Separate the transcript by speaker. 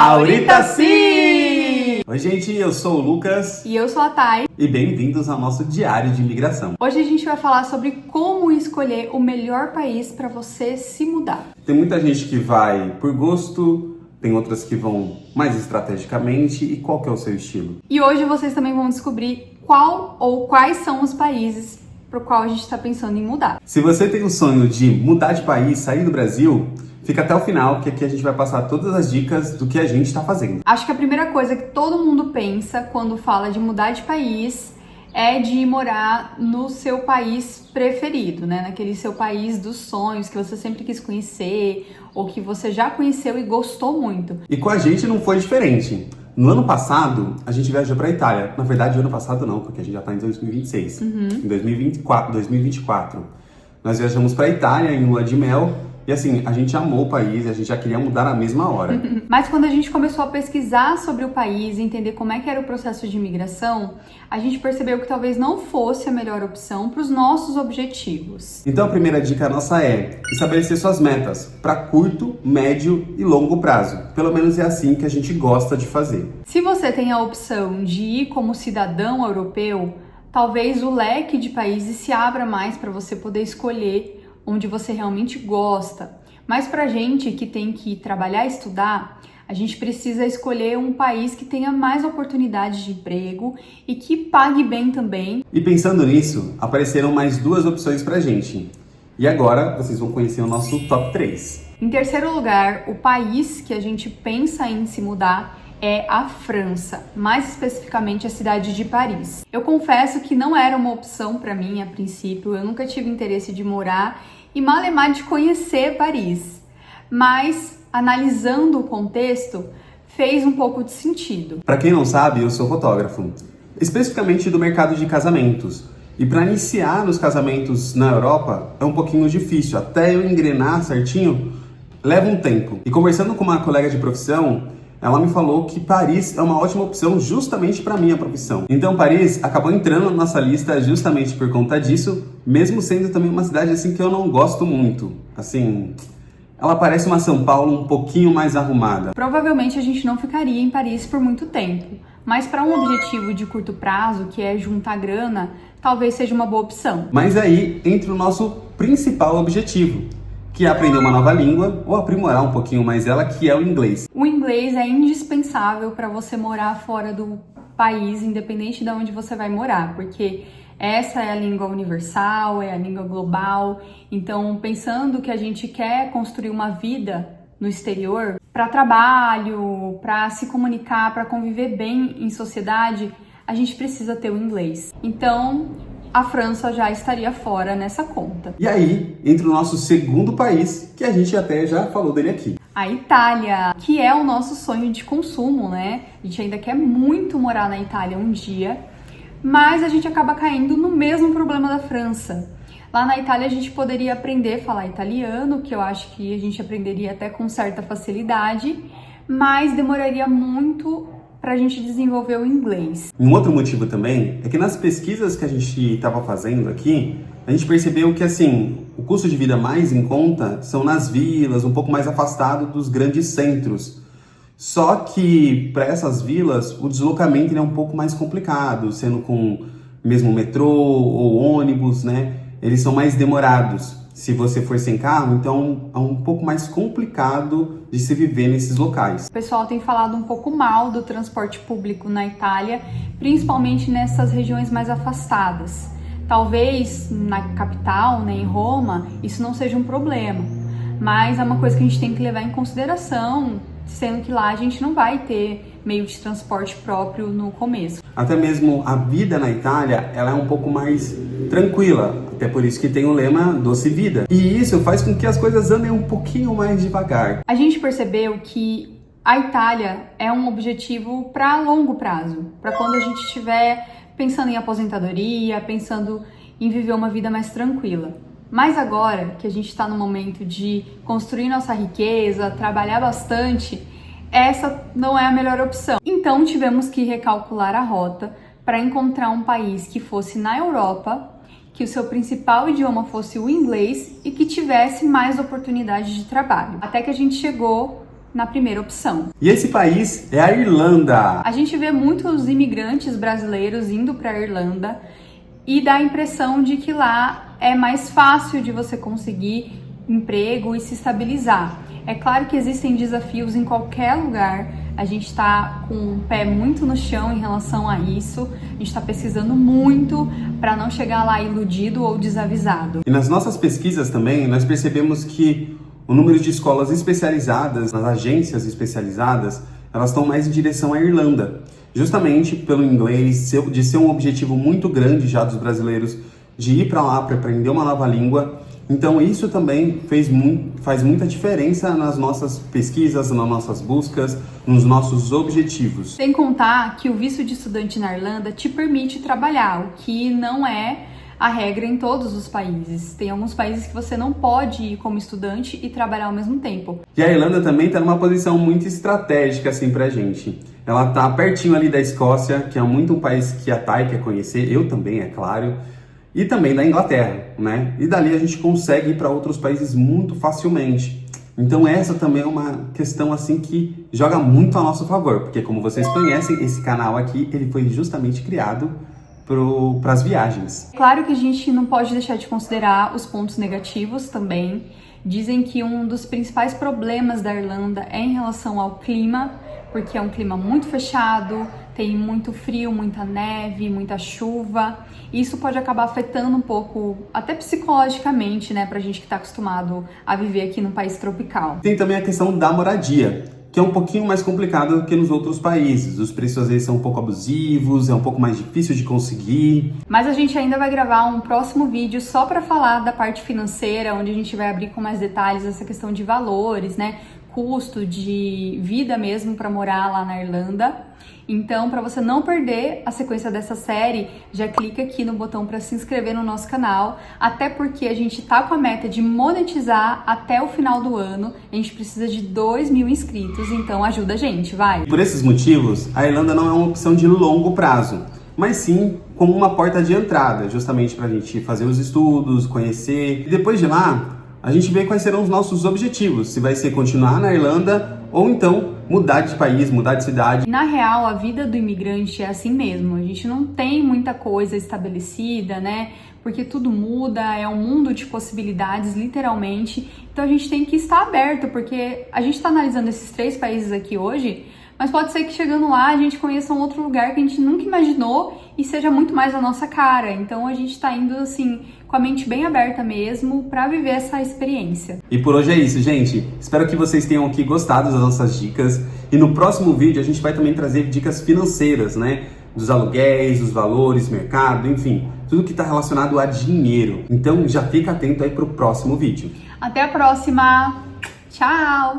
Speaker 1: Ahorita sim! Oi, gente, eu sou o Lucas.
Speaker 2: E eu sou a Thay.
Speaker 1: E bem-vindos ao nosso Diário de Imigração.
Speaker 2: Hoje a gente vai falar sobre como escolher o melhor país para você se mudar.
Speaker 1: Tem muita gente que vai por gosto, tem outras que vão mais estrategicamente. E qual que é o seu estilo?
Speaker 2: E hoje vocês também vão descobrir qual ou quais são os países para o qual a gente está pensando em mudar.
Speaker 1: Se você tem o sonho de mudar de país, sair do Brasil, fica até o final, que aqui a gente vai passar todas as dicas do que a gente está fazendo.
Speaker 2: Acho que a primeira coisa que todo mundo pensa quando fala de mudar de país é de ir morar no seu país preferido, né? Naquele seu país dos sonhos que você sempre quis conhecer ou que você já conheceu e gostou muito.
Speaker 1: E com a gente não foi diferente. No ano passado, a gente viajou para a Itália. Na verdade, ano passado não, porque a gente já está em 2026. Em 2024, nós viajamos para a Itália em lua de mel. E assim, a gente amou o país e a gente já queria mudar na mesma hora.
Speaker 2: Mas quando a gente começou a pesquisar sobre o país, entender como é que era o processo de imigração, a gente percebeu que talvez não fosse a melhor opção para os nossos objetivos.
Speaker 1: Então a primeira dica nossa é estabelecer suas metas para curto, médio e longo prazo. Pelo menos é assim que a gente gosta de fazer.
Speaker 2: Se você tem a opção de ir como cidadão europeu, talvez o leque de países se abra mais para você poder escolher onde você realmente gosta. Mas pra gente que tem que trabalhar e estudar, a gente precisa escolher um país que tenha mais oportunidades de emprego e que pague bem também.
Speaker 1: E pensando nisso, apareceram mais duas opções pra gente. E agora vocês vão conhecer o nosso top 3.
Speaker 2: Em terceiro lugar, o país que a gente pensa em se mudar é a França, mais especificamente a cidade de Paris. Eu confesso que não era uma opção para mim a princípio, eu nunca tive interesse de morar e malemar de conhecer Paris, mas analisando o contexto, fez um pouco de sentido.
Speaker 1: Para quem não sabe, eu sou fotógrafo, especificamente do mercado de casamentos. E para iniciar nos casamentos na Europa é um pouquinho difícil, até eu engrenar certinho, leva um tempo. E conversando com uma colega de profissão, ela me falou que Paris é uma ótima opção justamente para minha profissão. Então Paris acabou entrando na nossa lista justamente por conta disso, mesmo sendo também uma cidade assim que eu não gosto muito. Assim, ela parece uma São Paulo um pouquinho mais arrumada.
Speaker 2: Provavelmente a gente não ficaria em Paris por muito tempo, mas para um objetivo de curto prazo, que é juntar grana, talvez seja uma boa opção.
Speaker 1: Mas aí entra o nosso principal objetivo, que é aprender uma nova língua ou aprimorar um pouquinho mais ela, que é o inglês.
Speaker 2: O inglês é indispensável para você morar fora do país, independente de onde você vai morar, porque essa é a língua universal, é a língua global. Então, pensando que a gente quer construir uma vida no exterior, para trabalho, para se comunicar, para conviver bem em sociedade, a gente precisa ter o inglês. Então, a França já estaria fora nessa conta.
Speaker 1: E aí, entra o nosso segundo país, que a gente até já falou dele aqui.
Speaker 2: A Itália, que é o nosso sonho de consumo, né? A gente ainda quer muito morar na Itália um dia, mas a gente acaba caindo no mesmo problema da França. Lá na Itália a gente poderia aprender a falar italiano, que eu acho que a gente aprenderia até com certa facilidade, mas demoraria muito para a gente desenvolver o inglês.
Speaker 1: Um outro motivo também é que nas pesquisas que a gente estava fazendo aqui, a gente percebeu que assim, o custo de vida mais em conta são nas vilas, um pouco mais afastado dos grandes centros. Só que para essas vilas o deslocamento é um pouco mais complicado, sendo com mesmo metrô ou ônibus, né? Eles são mais demorados. Se você for sem carro, então é um pouco mais complicado de se viver nesses locais.
Speaker 2: O pessoal tem falado um pouco mal do transporte público na Itália, principalmente nessas regiões mais afastadas. Talvez na capital, né, em Roma, isso não seja um problema, mas é uma coisa que a gente tem que levar em consideração, sendo que lá a gente não vai ter meio de transporte próprio no começo.
Speaker 1: Até mesmo a vida na Itália, ela é um pouco mais tranquila, até por isso que tem o lema Doce Vida. E isso faz com que as coisas andem um pouquinho mais devagar.
Speaker 2: A gente percebeu que a Itália é um objetivo para longo prazo, para quando a gente estiver pensando em aposentadoria, pensando em viver uma vida mais tranquila. Mas agora que a gente está no momento de construir nossa riqueza, trabalhar bastante, essa não é a melhor opção. Então tivemos que recalcular a rota para encontrar um país que fosse na Europa, que o seu principal idioma fosse o inglês e que tivesse mais oportunidades de trabalho. Até que a gente chegou na primeira opção.
Speaker 1: E esse país é a Irlanda.
Speaker 2: A gente vê muitos imigrantes brasileiros indo para a Irlanda e dá a impressão de que lá é mais fácil de você conseguir emprego e se estabilizar. É claro que existem desafios em qualquer lugar, a gente está com o pé muito no chão em relação a isso, a gente está pesquisando muito para não chegar lá iludido ou desavisado.
Speaker 1: E nas nossas pesquisas também, nós percebemos que o número de escolas especializadas, nas agências especializadas, elas estão mais em direção à Irlanda. Justamente pelo inglês, de ser um objetivo muito grande já dos brasileiros de ir para lá para aprender uma nova língua. Então isso também faz muita diferença nas nossas pesquisas, nas nossas buscas, nos nossos objetivos.
Speaker 2: Sem contar que o visto de estudante na Irlanda te permite trabalhar, o que não é a regra em todos os países. Tem alguns países que você não pode ir como estudante e trabalhar ao mesmo tempo.
Speaker 1: E a Irlanda também está numa posição muito estratégica assim pra gente. Ela está pertinho ali da Escócia, que é muito um país que a Thay quer conhecer, eu também, é claro, e também da Inglaterra, né? E dali a gente consegue ir para outros países muito facilmente. Então essa também é uma questão assim que joga muito a nosso favor, porque como vocês conhecem, esse canal aqui, ele foi justamente criado para as viagens.
Speaker 2: Claro que a gente não pode deixar de considerar os pontos negativos também. Dizem que um dos principais problemas da Irlanda é em relação ao clima, porque é um clima muito fechado, tem muito frio, muita neve, muita chuva. Isso pode acabar afetando um pouco, até psicologicamente, né, pra gente que tá acostumado a viver aqui num país tropical.
Speaker 1: Tem também a questão da moradia, que é um pouquinho mais complicado do que nos outros países. Os preços às vezes são um pouco abusivos, é um pouco mais difícil de conseguir.
Speaker 2: Mas a gente ainda vai gravar um próximo vídeo só para falar da parte financeira, onde a gente vai abrir com mais detalhes essa questão de valores, né? Custo de vida mesmo para morar lá na Irlanda. Então, para você não perder a sequência dessa série, já clica aqui no botão para se inscrever no nosso canal, até porque a gente tá com a meta de monetizar até o final do ano. A gente precisa de 2.000 inscritos, então ajuda a gente, vai!
Speaker 1: Por esses motivos, a Irlanda não é uma opção de longo prazo, mas sim como uma porta de entrada, justamente para a gente fazer os estudos, conhecer. E depois de lá, a gente vê quais serão os nossos objetivos, se vai ser continuar na Irlanda ou então mudar de país, mudar de cidade.
Speaker 2: Na real, a vida do imigrante é assim mesmo, a gente não tem muita coisa estabelecida, né? Porque tudo muda, é um mundo de possibilidades, literalmente. Então a gente tem que estar aberto, porque a gente está analisando esses 3 países aqui hoje, mas pode ser que chegando lá a gente conheça um outro lugar que a gente nunca imaginou e seja muito mais a nossa cara. Então a gente tá indo assim com a mente bem aberta mesmo para viver essa experiência.
Speaker 1: E por hoje é isso, gente. Espero que vocês tenham aqui gostado das nossas dicas. E no próximo vídeo a gente vai também trazer dicas financeiras, né? Dos aluguéis, dos valores, mercado, enfim, tudo que está relacionado a dinheiro. Então já fica atento aí pro próximo vídeo.
Speaker 2: Até a próxima! Tchau!